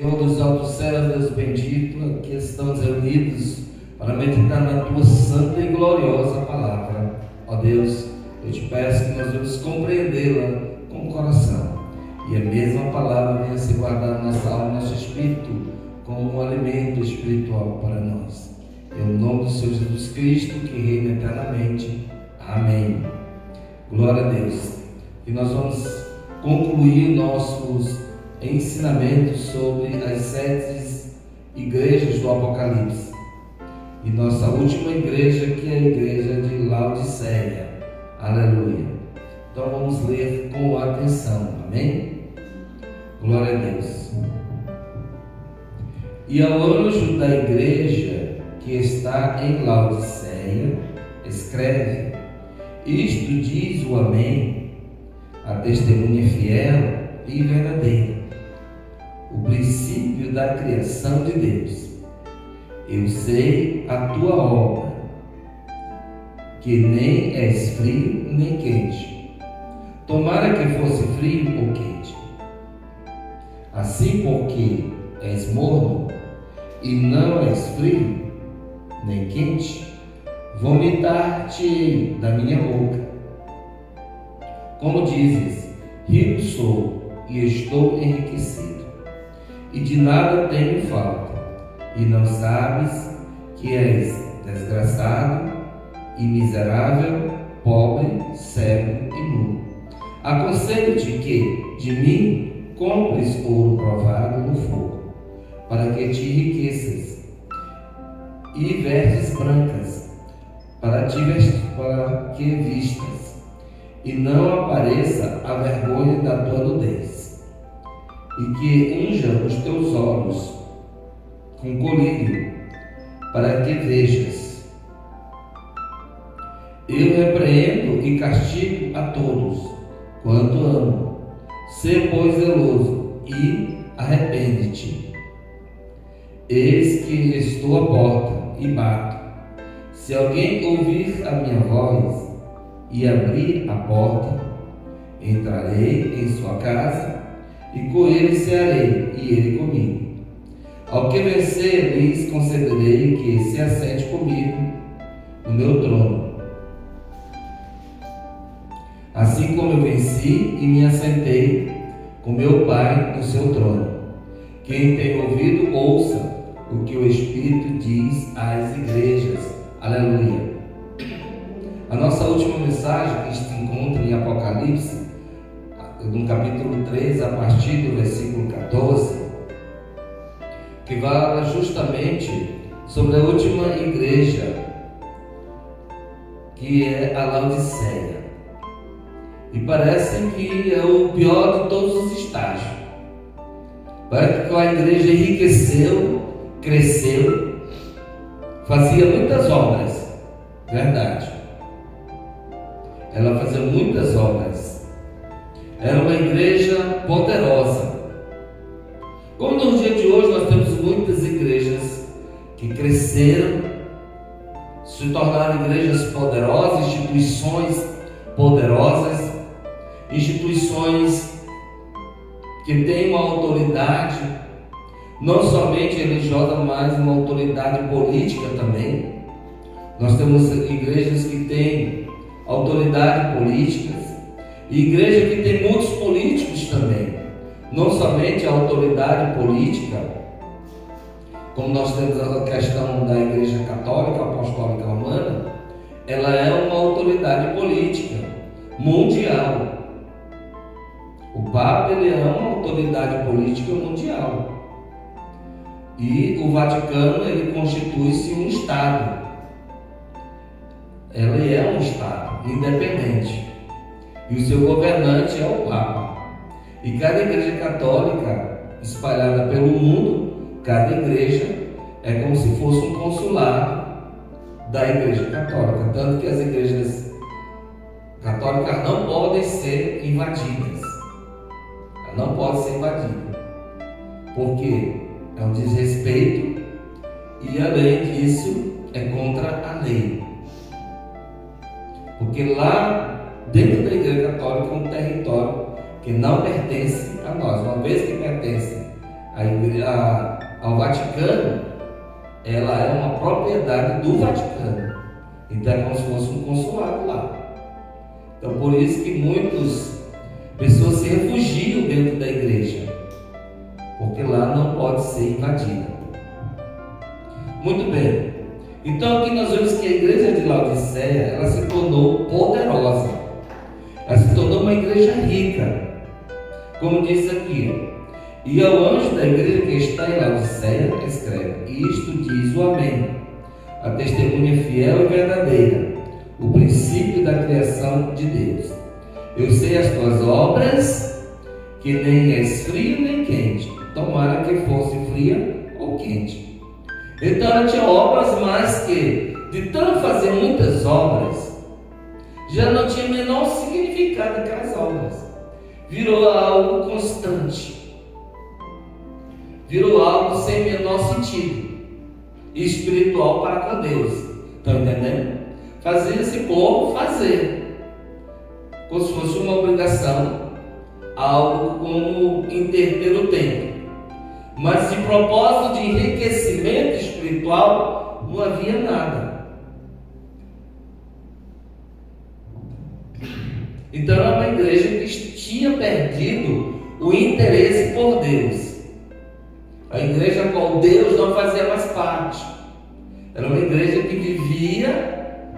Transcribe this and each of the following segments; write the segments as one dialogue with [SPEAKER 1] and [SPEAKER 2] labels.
[SPEAKER 1] Senhor dos altos céus, Deus bendito, aqui estamos reunidos para meditar na Tua santa e gloriosa palavra. Ó Deus, eu te peço que nós vamos compreendê-la com o coração e a mesma palavra venha se guardar na nossa alma, no nosso espírito, como um alimento espiritual para nós. Em nome do Senhor Jesus Cristo, que reina eternamente. Amém. Glória a Deus. E nós vamos concluir nossos ensinamentos sobre as 7 igrejas do Apocalipse. E nossa última igreja, que é a igreja de Laodiceia. Aleluia. Então vamos ler com atenção. Amém? Glória a Deus. E ao anjo da igreja que está em Laodiceia, escreve: isto diz o Amém, a testemunha fiel e verdadeira, o princípio da criação de Deus. Eu sei a tua obra, que nem és frio nem quente. Tomara que fosse frio ou quente. Assim, porque és morno e não és frio nem quente, vomitar-te-ei da minha boca. Como dizes, rico sou e estou enriquecido, e de nada tenho falta, e não sabes que és desgraçado e miserável, pobre, cego e nu. Aconselho-te que de mim compres ouro provado no fogo, para que te enriqueças, e vestes brancas, para que vistas, e não apareça a vergonha da tua nudez, e que unja os teus olhos com colírio, para que vejas. Eu repreendo e castigo a todos quanto amo. Sê, pois, zeloso e arrepende-te. Eis que estou à porta e bato. Se alguém ouvir a minha voz e abrir a porta, entrarei em sua casa e com ele cearei e ele comigo. Ao que vencer, lhes concederei que se assente comigo no meu trono, assim como eu venci e me assentei com meu Pai no seu trono. Quem tem ouvido, ouça o que o Espírito diz às igrejas. Aleluia. A nossa última mensagem, que se encontra em Apocalipse, no capítulo 3, a partir do versículo 14, que fala justamente sobre a última igreja, que é a Laodiceia. E parece que é o pior de todos os estágios. Parece que a igreja enriqueceu, cresceu, fazia muitas obras, verdade. Ela fazia muitas obras. Era uma igreja poderosa. Como no dia de hoje nós temos muitas igrejas que cresceram, se tornaram igrejas poderosas, instituições poderosas, instituições que têm uma autoridade, não somente religiosa, mas uma autoridade política também. Nós temos igrejas que têm autoridade política e igreja que tem muitos políticos também. Não somente a autoridade política, como nós temos a questão da Igreja Católica Apostólica Romana, ela é uma autoridade política mundial. O Papa, ele é uma autoridade política mundial. E o Vaticano, ele constitui-se um Estado. Ele é um Estado independente. E o seu governante é o Papa. E cada igreja católica espalhada pelo mundo, cada igreja é como se fosse um consulado da igreja católica. Tanto que as igrejas católicas não podem ser invadidas. Ela não pode ser invadida. Porque é um desrespeito e, além disso, é contra a lei. Porque lá dentro da igreja católica é um território que não pertence a nós. Uma vez que pertence ao Vaticano, ela é uma propriedade do Vaticano. Então é como se fosse um consulado lá. Então por isso que muitas pessoas se refugiam dentro da igreja, porque lá não pode ser invadida. Muito bem. Então aqui nós vemos que a igreja de Laodiceia, ela se tornou poderosa. Ela se tornou uma igreja rica. Como diz aqui, e ao anjo da igreja que está em Laodiceia, escreve: isto diz o Amém, a testemunha fiel e verdadeira, o princípio da criação de Deus. Eu sei as tuas obras, que nem és frio nem quente. Tomara que fosse fria ou quente. Então ela tinha obras, mas que, de tanto fazer muitas obras, já não tinha menor significado aquelas obras. Virou algo constante, virou algo sem menor sentido espiritual para com Deus. Estão entendendo? Fazer esse povo fazer, como se fosse uma obrigação, algo como interter o tempo. Mas de propósito de enriquecimento espiritual não havia nada. Então era uma igreja que tinha perdido o interesse por Deus. A igreja a qual Deus não fazia mais parte. Era uma igreja que vivia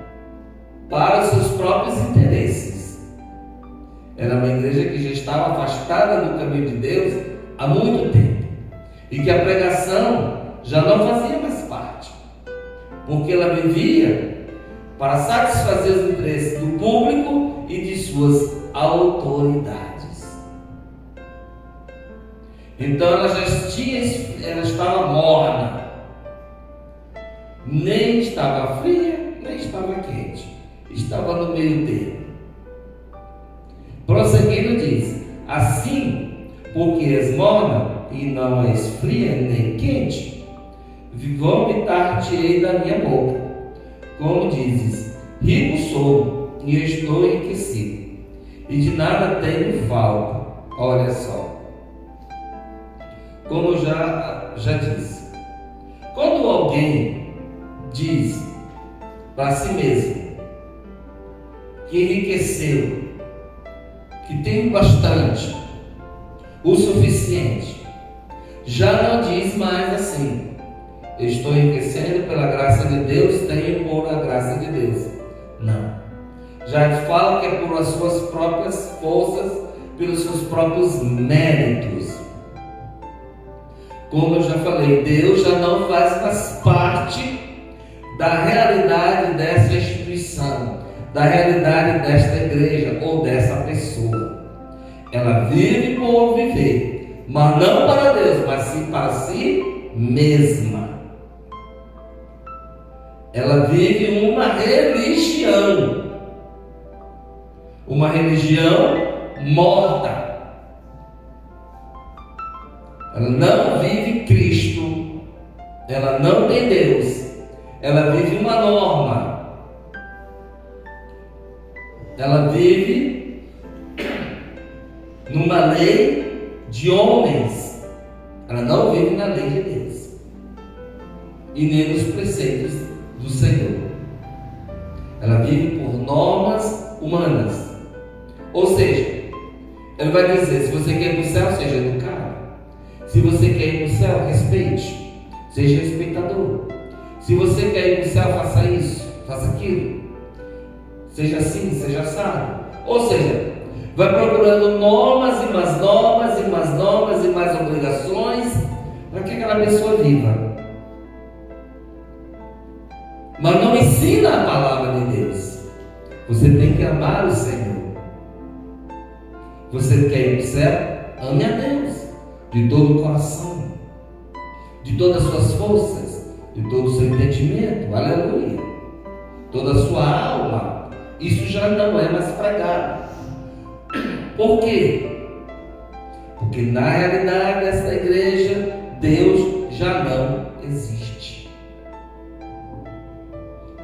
[SPEAKER 1] para os seus próprios interesses. Era uma igreja que já estava afastada do caminho de Deus há muito tempo. E que a pregação já não fazia mais parte. Porque ela vivia para satisfazer os interesses do público e de suas autoridades. Então ela estava morna, nem estava fria, nem estava quente, estava no meio termo. Prosseguindo diz: assim, porque és morna e não és fria nem quente, vomitar-te-ei da minha boca. Como dizes: rico sou e estou enriquecido, e de nada tenho falta. Olha só, como eu já disse, quando alguém diz para si mesmo que enriqueceu, que tem bastante, o suficiente, já não diz mais assim: eu estou enriquecendo pela graça de Deus, tenho por a graça de Deus. Não. Já fala que é por as suas próprias forças, pelos seus próprios méritos. Como eu já falei, Deus já não faz mais parte da realidade dessa instituição, da realidade desta igreja ou dessa pessoa. Ela vive por viver, mas não para Deus, mas sim para si mesma. Ela vive uma religião morta. Ela não vive Cristo, ela não tem Deus, ela vive uma norma, ela vive numa lei de homens, ela não vive na lei de Deus e nem nos preceitos do Senhor. Ela vive por normas humanas. Ou seja, ele vai dizer: se você quer ir para o céu, seja educado. Se você quer ir para o céu, respeite, seja respeitador. Se você quer ir para o céu, faça isso, faça aquilo, seja assim, seja assado. Ou seja, vai procurando normas e mais normas e mais normas e mais obrigações para que aquela pessoa viva, mas não ensina a palavra de Deus. Você tem que amar o Senhor. Você quer ir para o céu? Ame a Deus de todo o coração, de todas as suas forças, de todo o seu entendimento, aleluia, toda a sua alma. Isso já não é mais pregado. Por quê? Porque na realidade desta igreja, Deus já não existe.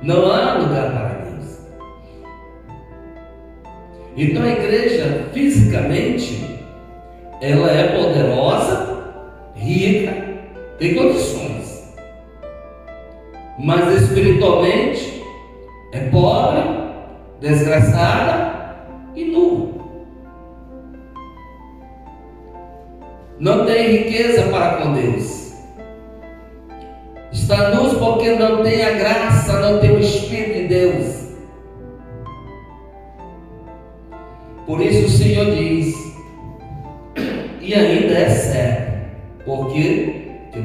[SPEAKER 1] Não há lugar para Deus. Então a igreja, fisicamente, ela é poderosa, rica tem condições, mas espiritualmente é pobre, desgraçada e nua. Não tem riqueza para com Deus. Está nus porque não tem a graça, não tem o Espírito de Deus. Por isso o Senhor diz, e ainda é cego, porque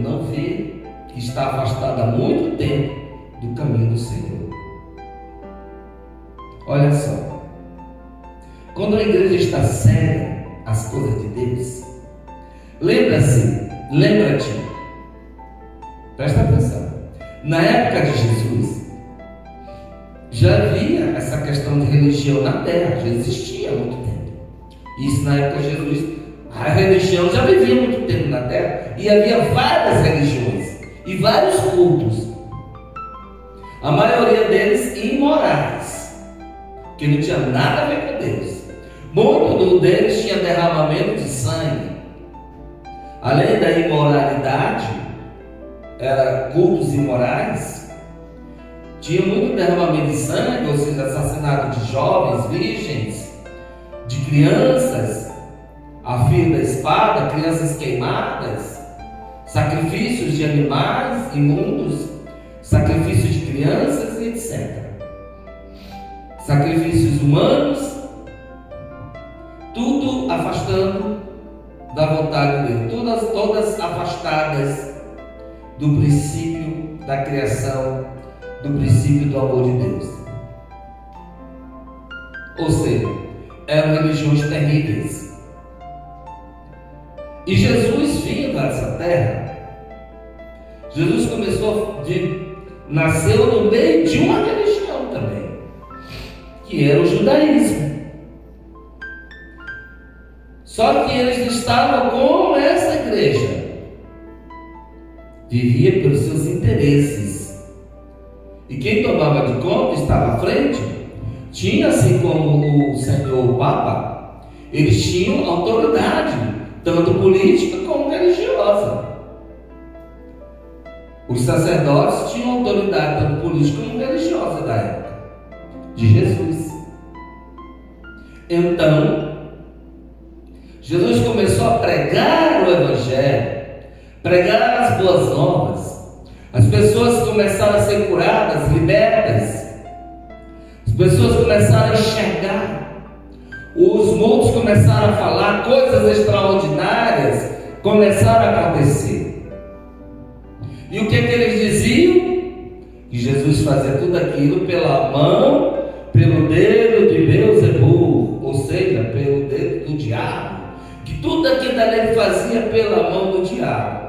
[SPEAKER 1] não vê, que está afastado há muito tempo do caminho do Senhor. Olha só, quando a igreja está cega às coisas de Deus, lembra-te, presta atenção, na época de Jesus, já havia essa questão de religião na terra, já existia há muito tempo. Isso na época de Jesus, a religião já vivia muito tempo na terra, e havia várias religiões, e vários cultos, a maioria deles imorais, que não tinha nada a ver com Deus. Muito deles tinha derramamento de sangue. Além da imoralidade, eram cultos imorais, tinha muito derramamento de sangue, ou seja, assassinato de jovens, virgens, de crianças, a fio da espada, crianças queimadas, sacrifícios de animais imundos, sacrifícios de crianças e etc. Sacrifícios humanos, tudo afastando da vontade de Deus, todas afastadas do princípio da criação, do princípio do amor de Deus. Ou seja, eram religiões terríveis. E Jesus vindo a essa terra, Jesus nasceu no meio de uma religião também, que era o judaísmo. Só que eles estavam com essa igreja, vivia pelos seus interesses, e quem tomava de conta, estava à frente, tinha, assim como o Senhor, o Papa, eles tinham autoridade, tanto política como religiosa. Os sacerdotes tinham autoridade tanto política como religiosa da época de Jesus. Então, Jesus começou a pregar o Evangelho, pregar as boas novas. As pessoas começaram a ser curadas, libertas. As pessoas começaram a enxergar. Os mudos começaram a falar, coisas extraordinárias começaram a acontecer. E o que eles diziam? Que Jesus fazia tudo aquilo pela mão, pelo dedo de Beelzebul, ou seja, pelo dedo do diabo. Que tudo aquilo ali ele fazia pela mão do diabo.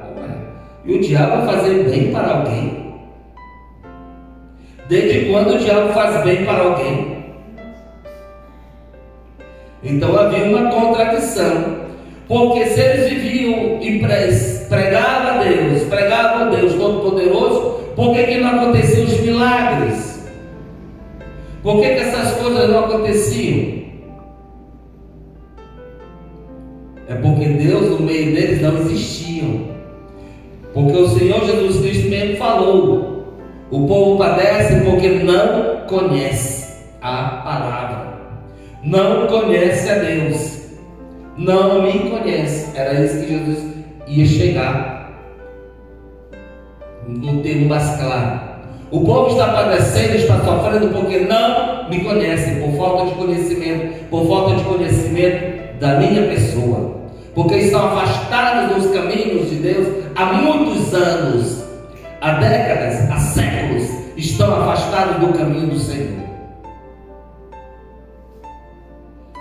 [SPEAKER 1] E o diabo vai fazer bem para alguém? Desde quando o diabo faz bem para alguém? Então havia uma contradição, porque se eles viviam e pregavam a Deus Todo-Poderoso, por que não aconteciam os milagres? Por que essas coisas não aconteciam? É porque Deus no meio deles não existiam, porque o Senhor Jesus Cristo mesmo falou: o povo padece porque não conhece a palavra, não conhece a Deus, não me conhece. Era isso que Jesus ia chegar no termo mais claro. O povo está padecendo, está sofrendo porque não me conhecem, por falta de conhecimento da minha pessoa, porque estão afastados dos caminhos de Deus há muitos anos, há décadas, há séculos, estão afastados do caminho do Senhor.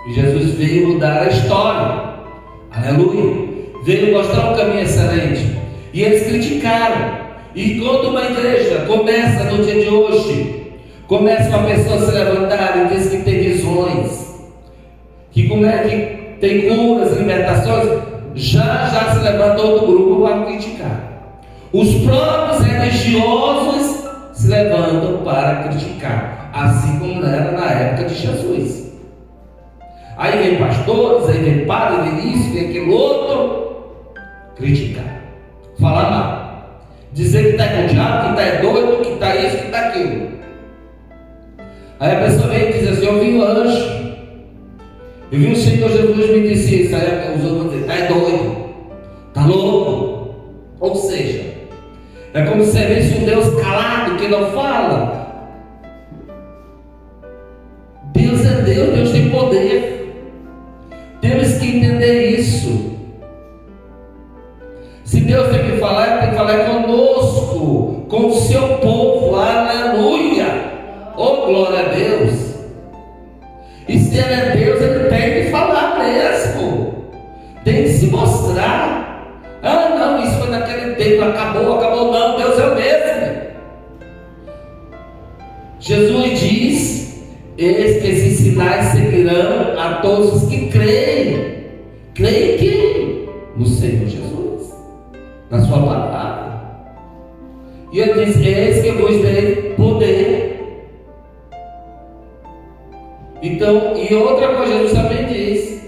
[SPEAKER 1] E Jesus veio mudar a história, aleluia, veio mostrar um caminho excelente, e eles criticaram. E quando uma igreja começa no dia de hoje, começa uma pessoa a se levantar e diz que tem visões, que tem curas, libertações, já se levanta outro grupo para criticar. Os próprios religiosos se levantam para criticar, assim como era na época de Jesus. Aí vem pastores, aí vem padre, vem isso, vem aquele outro, criticar, falar mal. dizer que está com o diabo, que está doido, que está isso, que está aquilo. Aí a pessoa vem e diz assim: eu vi um anjo, eu vi o Senhor Jesus me disse isso. Aí os outros vão dizer: está doido, está louco. Ou seja, é como se visse um Deus calado, que não fala. Deus é Deus, Deus tem poder. Temos que entender isso. Se Deus tem que falar conosco, com o seu povo. Aleluia! Oh, glória a Deus! E se Ele é Deus, Ele tem que falar mesmo. Tem que se mostrar. Ah, não, isso foi naquele tempo, acabou. Não, Deus é o mesmo. Jesus diz: eis que esses sinais seguirão a todos os que creem. Creem quem? No Senhor Jesus, na sua palavra. E Ele diz: eis que eu vos dei poder. Então, e outra coisa, Jesus também diz: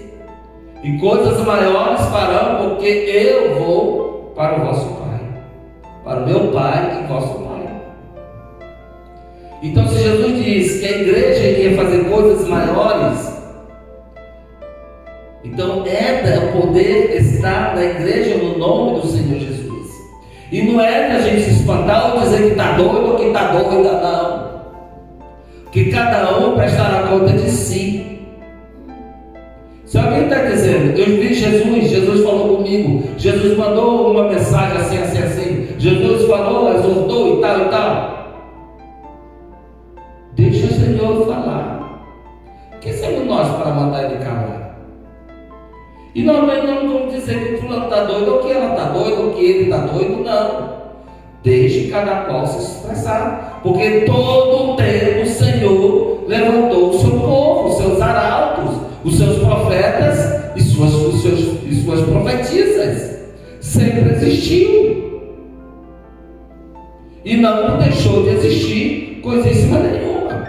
[SPEAKER 1] e coisas maiores farão, porque eu vou para o vosso Pai, para o meu Pai e vosso Pai. Então, se Jesus diz que a igreja iria fazer coisas maiores, então o poder está na igreja no nome do Senhor Jesus. E não é da gente se espantar ou dizer que está doido ou que está doida, não. Que cada um prestará conta de si. Se alguém está dizendo: eu vi Jesus falou comigo, Jesus mandou uma mensagem assim, Jesus falou, exortou e tal, deixa o Senhor falar. Quem somos nós para mandar Ele calar? E nós não vamos dizer que o fulano está doido, ou que ela está doida, ou que ele está doido, não. Deixe cada qual se expressar, porque todo o tempo o Senhor levantou o seu povo, os seus arautos, os seus profetas e suas profetisas. Sempre existiu e não deixou de existir coisíssima nenhuma,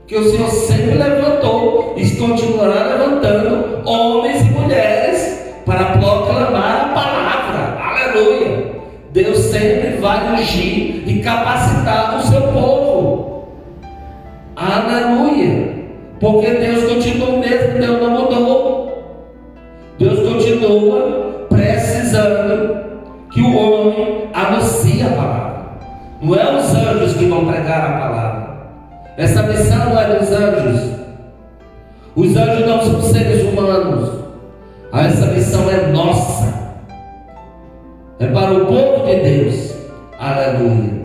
[SPEAKER 1] que o Senhor sempre levantou e continuará levantando homens e mulheres para proclamar a palavra. Aleluia! Deus sempre vai ungir e capacitar o seu povo. Aleluia! Porque Deus continua o mesmo, Deus não mudou. Deus continua precisando que o homem anuncie a palavra. Não é os anjos que vão pregar a palavra. Essa missão não é dos anjos. Os anjos não são seres humanos. Essa missão é nossa. É para o povo de Deus. Aleluia.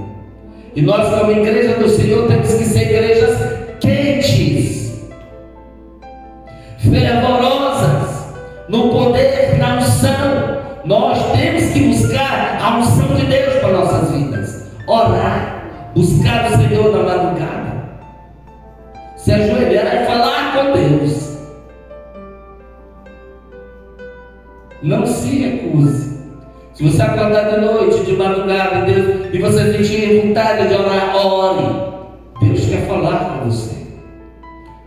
[SPEAKER 1] E nós, como igreja do Senhor, temos que ser igrejas quentes, fervorosas, no poder da unção. Nós temos que buscar a unção de Deus para nossas vidas. Orar, buscar o Senhor na madrugada, se ajoelhar e falar com Deus. Não se recuse. Se você acordar de noite, de madrugada, Deus, e você sentir vontade de orar, ore. Deus quer falar com você,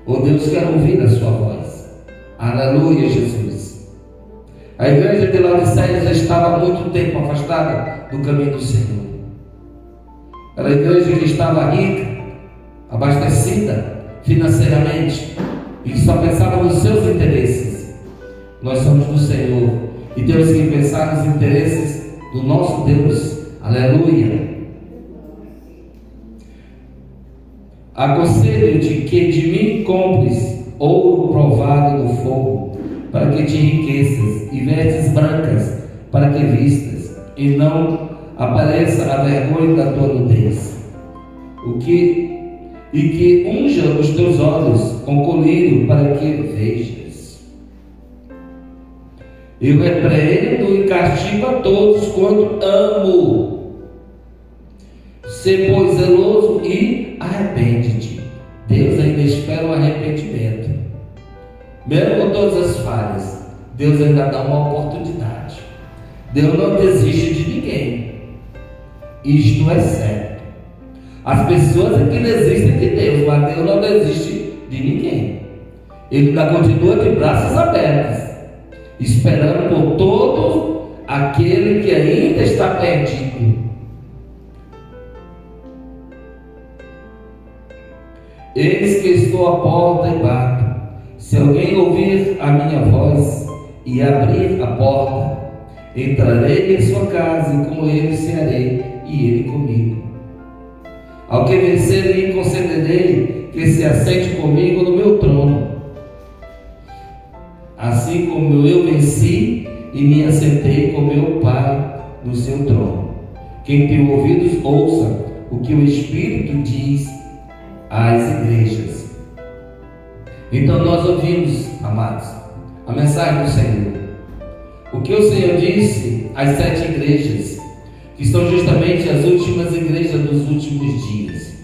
[SPEAKER 1] ou Deus quer ouvir a sua voz. Aleluia, Jesus. A igreja de Laodiceia já estava há muito tempo afastada do caminho do Senhor. Era a igreja que estava rica, abastecida financeiramente, e que só pensava nos seus interesses. Nós somos do Senhor e temos que pensar nos interesses do nosso Deus. Aleluia. Aconselho-te que de mim compres ouro provado no fogo, para que te enriqueças, e vestes brancas, para que vistas, e não apareça a vergonha da tua nudez. E que unja os teus olhos com colírio, para que vejas. Eu repreendo e castigo a todos quando amo. Sê, pois, zeloso e arrepende-te. Deus ainda espera um arrependimento. Mesmo com todas as falhas, Deus ainda dá uma oportunidade. Deus não desiste de ninguém. Isto é certo. As pessoas é que desistem de Deus, mas Deus não desiste de ninguém. Ele ainda continua de braços abertos, esperando por todos aquele que ainda está perdido. Eis que estou à porta e bato. Se alguém ouvir a minha voz e abrir a porta, entrarei em sua casa e com ele cearei e ele comigo. Ao que vencer, lhe concederei que se assente comigo no meu trono, assim como eu venci e me assentei com meu Pai no seu trono. Quem tem ouvidos, ouça o que o Espírito diz às igrejas. Então nós ouvimos, amados, a mensagem do Senhor. O que o Senhor disse às 7 igrejas, que são justamente as últimas igrejas dos últimos dias.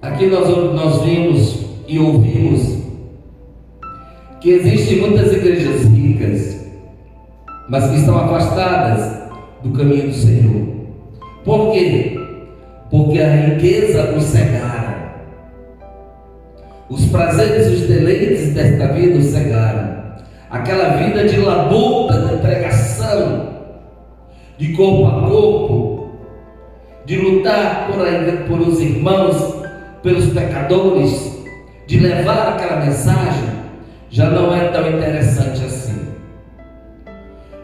[SPEAKER 1] Aqui nós vimos e ouvimos que existem muitas igrejas ricas, mas que estão afastadas do caminho do Senhor. Por quê? Porque a riqueza os cegaram. Os prazeres e os deleites desta vida os cegaram. Aquela vida de labuta, de pregação, de corpo a corpo, de lutar por os irmãos, pelos pecadores, de levar aquela mensagem, já não é tão interessante assim.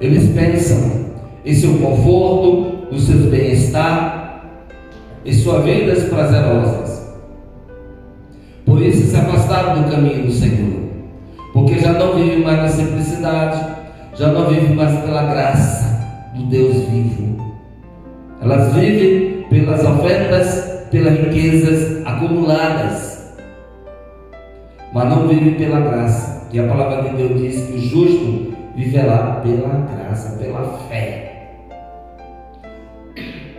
[SPEAKER 1] Eles pensam em seu conforto, no seu bem-estar, em suas vidas prazerosas. Por isso se afastaram do caminho do Senhor, porque já não vivem mais na simplicidade, já não vivem mais pela graça do Deus vivo. Elas vivem pelas ofertas, pelas riquezas acumuladas, mas não vivem pela graça. E a palavra de Deus diz que o justo viverá pela graça, pela fé.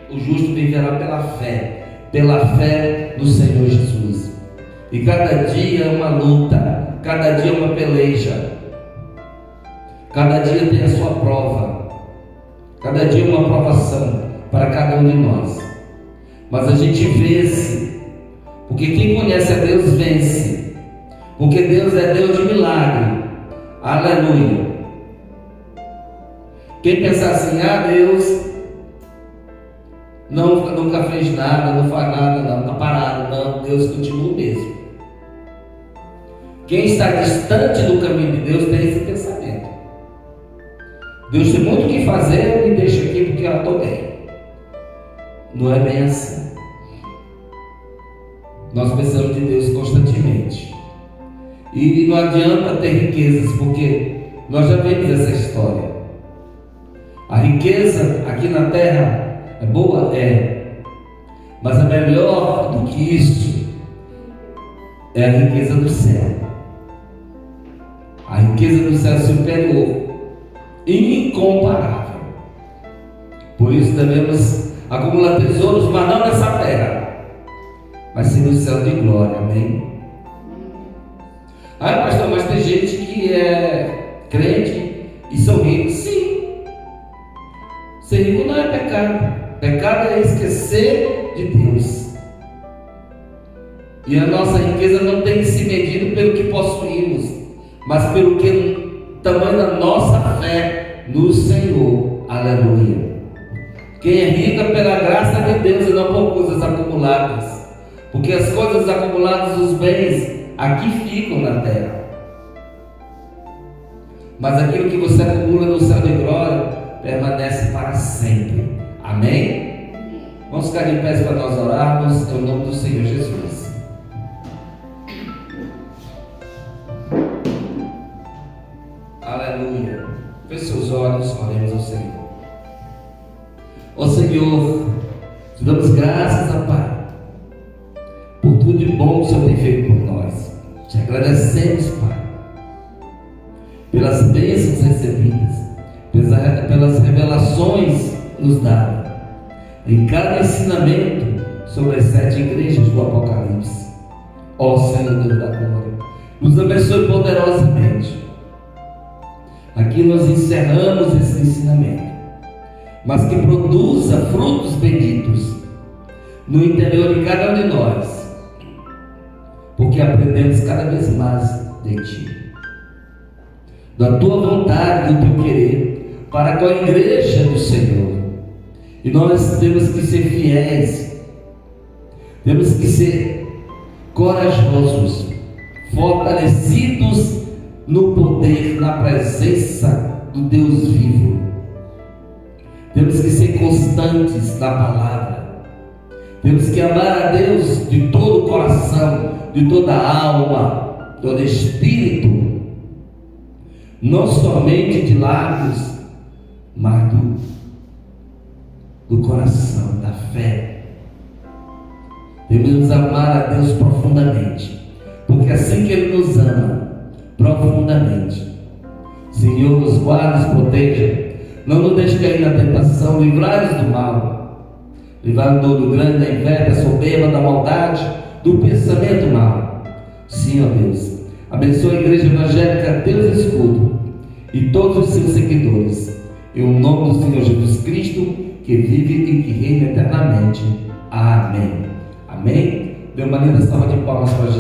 [SPEAKER 1] O justo viverá pela fé no Senhor Jesus. E cada dia é uma luta, cada dia é uma peleja, cada dia tem a sua prova, cada dia é uma provação para cada um de nós. Mas a gente vence, porque quem conhece a Deus vence, porque Deus é Deus de milagre. Aleluia. Quem pensar assim, Deus nunca fez nada, não faz nada, não, está parado, não, Deus continua o mesmo. Quem está distante do caminho de Deus tem esse pensamento. Deus tem muito o que fazer, me deixa aqui porque eu estou bem. Não é bem assim. Nós precisamos de Deus constantemente. E não adianta ter riquezas, porque nós já vimos essa história. A riqueza aqui na terra é boa? É. Mas a melhor do que isso é a riqueza do céu. A riqueza do céu é superior, incomparável. Por isso devemos acumular tesouros, mas não nessa terra, mas sim no céu de glória. Amém? Pastor, mas tem gente que é crente e são ricos. Sim. Ser rico não é pecado. Pecado é esquecer de Deus. E a nossa riqueza não tem que se medir pelo que possuímos, mas pelo que tamanho da nossa fé no Senhor. Aleluia. Quem é rico é pela graça de Deus e não por coisas acumuladas, porque as coisas acumuladas, os bens, aqui ficam na terra, mas aquilo que você acumula no céu de glória permanece para sempre. Amém? Vamos ficar de pé para nós orarmos em nome do Senhor Jesus. Aleluia. Feche seus olhos, oremos ao Senhor. Ó Senhor, te damos graças, a Pai, por tudo de bom que o Senhor tem feito por nós. Te agradecemos, Pai, pelas bênçãos recebidas, pelas revelações nos dadas, em cada ensinamento sobre as 7 igrejas do Apocalipse. Ó Senhor Deus da glória, nos abençoe poderosamente. Aqui nós encerramos esse ensinamento, mas que produza frutos benditos no interior de cada um de nós, porque aprendemos cada vez mais de Ti, da Tua vontade, do Teu querer, para com a igreja do Senhor. E nós temos que ser fiéis, temos que ser corajosos, fortalecidos no poder, na presença do Deus vivo. Temos que ser constantes na palavra. Temos que amar a Deus de todo o coração, de toda a alma, de todo espírito, não somente de lábios, mas do coração, da fé. Devemos amar a Deus profundamente, porque assim que Ele nos ama profundamente, Senhor, nos guarde e proteja, não nos deixe cair na tentação, livrai-nos do mal, livrai-nos do grande, da inveja, da soberba, da maldade, do pensamento mal. Sim, ó Deus, abençoa a igreja evangélica, Deus escudo, e todos os seus seguidores, em nome do Senhor Jesus Cristo, que vive e que reina eternamente. Amém. Amém. Dê uma linda salva de palmas para Jesus.